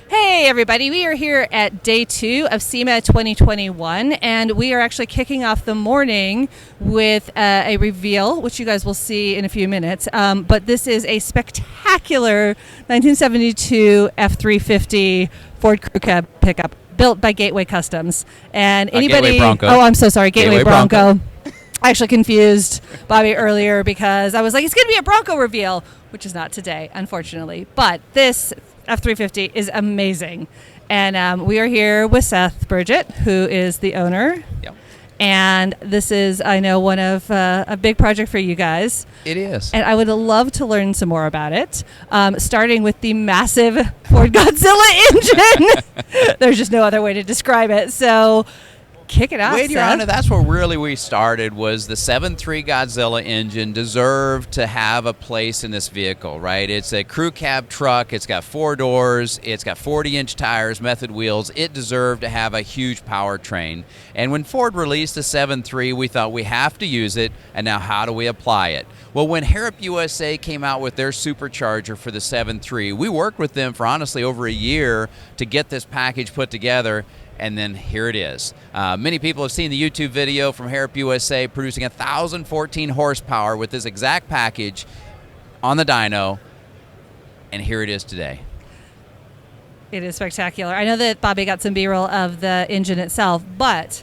Hey everybody, we are here at day 2 of SEMA 2021, and we are actually kicking off the morning with a reveal, which you guys will see in a few minutes. But this is a spectacular 1972 F-350 Ford Crew Cab pickup built by Gateway Customs. And anybody? Gateway Bronco. Oh, I'm so sorry, Gateway Bronco. I actually confused Bobby earlier because I was like, it's going to be a Bronco reveal, which is not today, unfortunately. But this F-350 is amazing. And we are here with Seth Burgett, who is the owner. Yep. And this is, I know, one of a big project for you guys. It is. And I would love to learn some more about it, starting with the massive Ford Godzilla engine. There's just no other way to describe it. So kick it off, Wait, Your Seth. Honor, that's where really we started, was the 7.3 Godzilla engine deserved to have a place in this vehicle, right? It's a crew cab truck. It's got 4 doors. It's got 40-inch tires, method wheels. It deserved to have a huge powertrain. And when Ford released the 7.3, we thought we have to use it, and now how do we apply it? Well, when Harrop USA came out with their supercharger for the 7.3, we worked with them for honestly over a year to get this package put together. And then here it is. Many people have seen the YouTube video from Harrop USA producing 1,014 horsepower with this exact package on the dyno, and here it is today. It is spectacular. I know that Bobby got some B-roll of the engine itself, but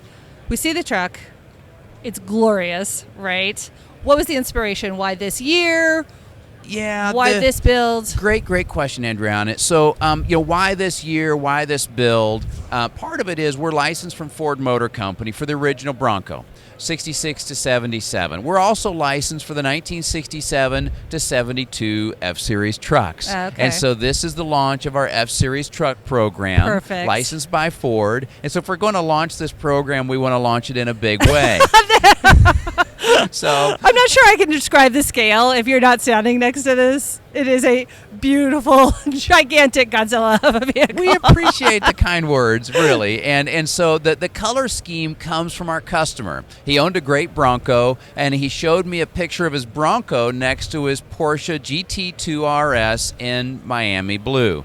we see the truck. It's glorious, right? What was the inspiration? Why this year? Yeah. Why this build? Great question, Andrea, on it. So, why this year? Why this build? Part of it is we're licensed from Ford Motor Company for the original Bronco, 66 to 77. We're also licensed for the 1967 to 72 F-Series trucks. Okay. And so this is the launch of our F-Series truck program. Perfect. Licensed by Ford. And so if we're going to launch this program, we want to launch it in a big way. So I'm not sure I can describe the scale if you're not standing next to this. It is a beautiful, gigantic Godzilla of a vehicle. we appreciate the kind words, really. And so the color scheme comes from our customer. He owned a great Bronco, and he showed me a picture of his Bronco next to his Porsche GT2 RS in Miami blue.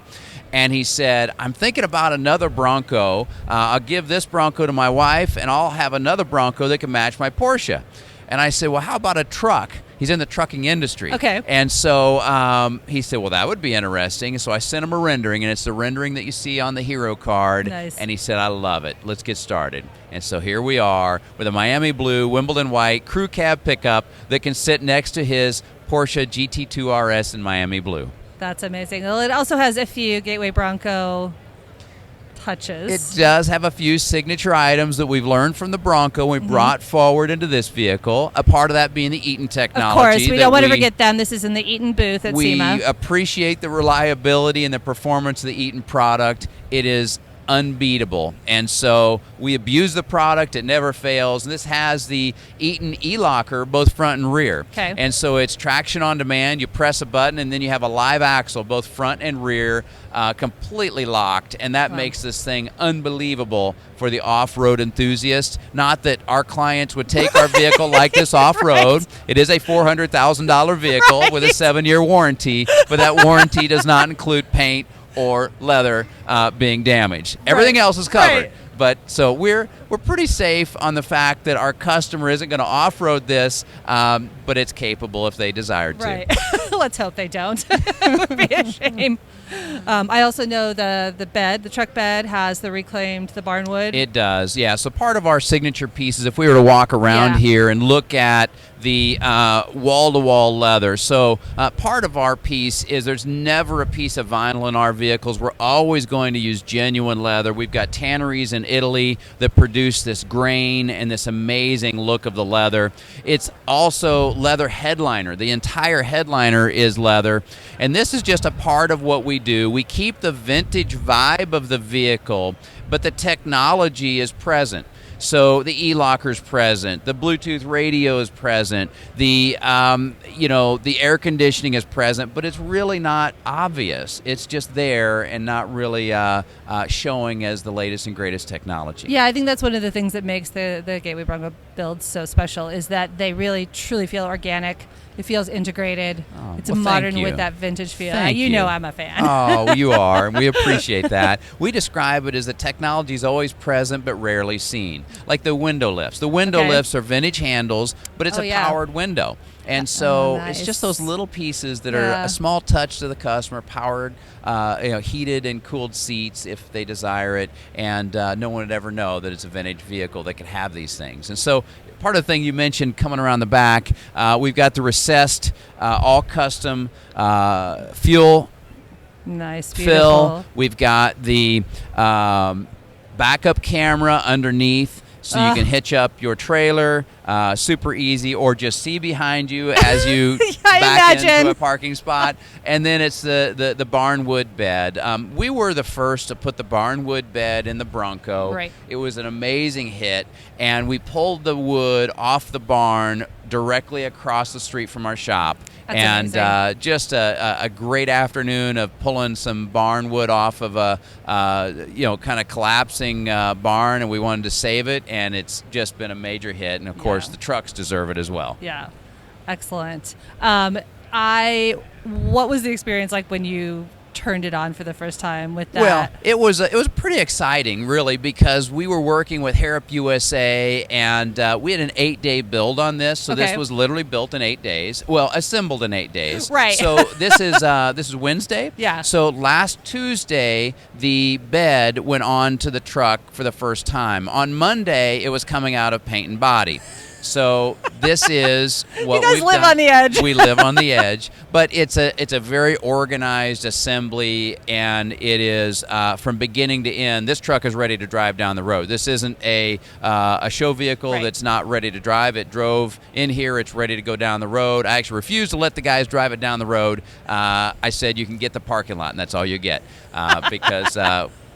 And he said, I'm thinking about another Bronco. I'll give this Bronco to my wife, and I'll have another Bronco that can match my Porsche. And I said, well, how about a truck? He's in the trucking industry. Okay. And so he said, well, that would be interesting. So I sent him a rendering, and it's the rendering that you see on the hero card. Nice. And he said, I love it. Let's get started. And so here we are with a Miami blue, Wimbledon white crew cab pickup that can sit next to his Porsche GT2 RS in Miami blue. That's amazing. Well, it also has a few Gateway Bronco touches. It does have a few signature items that we've learned from the Bronco we brought forward into this vehicle, a part of that being the Eaton technology. Of course, we don't want to forget them. This is in the Eaton booth at SEMA. We appreciate the reliability and the performance of the Eaton product. It is unbeatable, and so we abuse the product. It never fails. And this has the Eaton e-locker both front and rear. Okay. And so it's traction on demand. You press a button and then you have a live axle both front and rear, completely locked, and that makes this thing unbelievable for the off-road enthusiast. Not that our clients would take our vehicle like this off-road. Right. It is a $400,000 vehicle with a 7-year warranty, but that warranty does not include paint or leather being damaged. Everything else is covered. Right. But so we're pretty safe on the fact that our customer isn't going to off-road this, but it's capable if they desired to. Right. Let's hope they don't. It would be a shame. I also know the bed, the truck bed, has the reclaimed, the barnwood. It does, yeah. So part of our signature pieces, if we were to walk around here and look at the wall-to-wall leather. So part of our piece is there's never a piece of vinyl in our vehicles. We're always going to use genuine leather. We've got tanneries in Italy that produce this grain and this amazing look of the leather. It's also leather headliner. The entire headliner is leather. And this is just a part of what we do. We keep the vintage vibe of the vehicle, but the technology is present. So the e-locker is present, the Bluetooth radio is present, the the air conditioning is present, but it's really not obvious. It's just there and not really showing as the latest and greatest technology. Yeah, I think that's one of the things that makes the Gateway Bronco build so special is that they really truly feel organic. It feels integrated. Oh, it's well, modern with that vintage feel. Thank you. know I'm a fan. Oh, you are, and we appreciate that. We describe it as the technology is always present but rarely seen. Like the window lifts. The window lifts are vintage handles, but it's a powered window. And so it's just those little pieces that are a small touch to the customer, powered, heated and cooled seats if they desire it, and no one would ever know that it's a vintage vehicle that could have these things. And so part of the thing you mentioned coming around the back, we've got the recessed, all custom fuel nice, fill. We've got the backup camera underneath, so you can hitch up your trailer, super easy, or just see behind you as you back into a parking spot. And then it's the barnwood bed. We were the first to put the barnwood bed in the Bronco. Right. It was an amazing hit, and we pulled the wood off the barn directly across the street from our shop. That's and just a great afternoon of pulling some barn wood off of a kind of collapsing barn, and we wanted to save it, and it's just been a major hit. And of course, the trucks deserve it as well. Yeah, excellent. What was the experience like when you turned it on for the first time with that? Well, it was pretty exciting, really, because we were working with Harrop USA, and we had an 8-day build on this. So this was literally built in 8 days. Well, assembled in 8 days. Right. So this is Wednesday. Yeah. So last Tuesday, the bed went on to the truck for the first time. On Monday, it was coming out of paint and body. So this is what you guys we've live done. on the edge. We live on the edge, but it's a very organized assembly, and it is from beginning to end. This truck is ready to drive down the road. This isn't a show vehicle that's not ready to drive. It drove in here. It's ready to go down the road. I actually refused to let the guys drive it down the road. I said you can get the parking lot, and that's all you get because.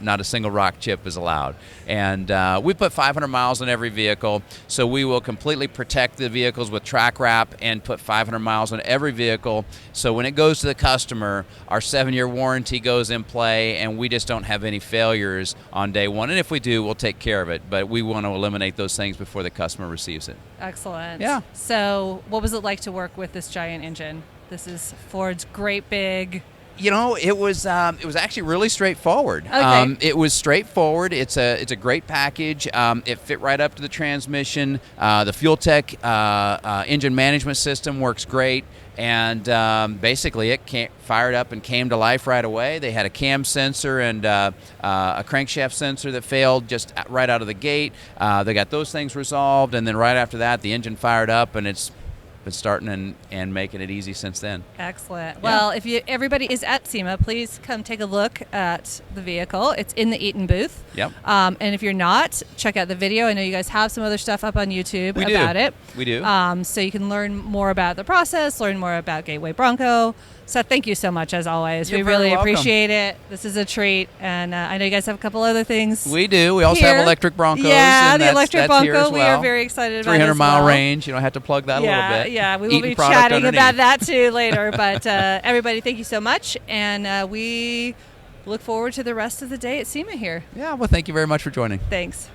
Not a single rock chip is allowed. And we put 500 miles on every vehicle, so we will completely protect the vehicles with track wrap and put 500 miles on every vehicle. So when it goes to the customer, our 7-year warranty goes in play, and we just don't have any failures on day one. And if we do, we'll take care of it. But we want to eliminate those things before the customer receives it. Excellent. Yeah. So what was it like to work with this giant engine? This is Ford's great big... It was actually really straightforward. Okay. It was straightforward. It's a great package. It fit right up to the transmission. The Fuel Tech engine management system works great. And basically, it fired up and came to life right away. They had a cam sensor and a crankshaft sensor that failed just right out of the gate. They got those things resolved, and then right after that, the engine fired up, and it's been starting and making it easy since then. Excellent. Well, if everybody is at SEMA, please come take a look at the vehicle. It's in the Eaton booth. Yep. And if you're not, check out the video. I know you guys have some other stuff up on YouTube about it. We do. So you can learn more about the process, learn more about Gateway Bronco. Seth, thank you so much, as always. You're we very really welcome. appreciate it. This is a treat. And I know you guys have a couple other things. We do. We also have electric Broncos. Yeah, and the electric that's Bronco. well. We are very excited about it. 300-mile range. You don't have to plug that a little bit. Yeah, we will Eaton be product chatting underneath. about that too later. But everybody, thank you so much. And we look forward to the rest of the day at SEMA here. Yeah, well, thank you very much for joining. Thanks.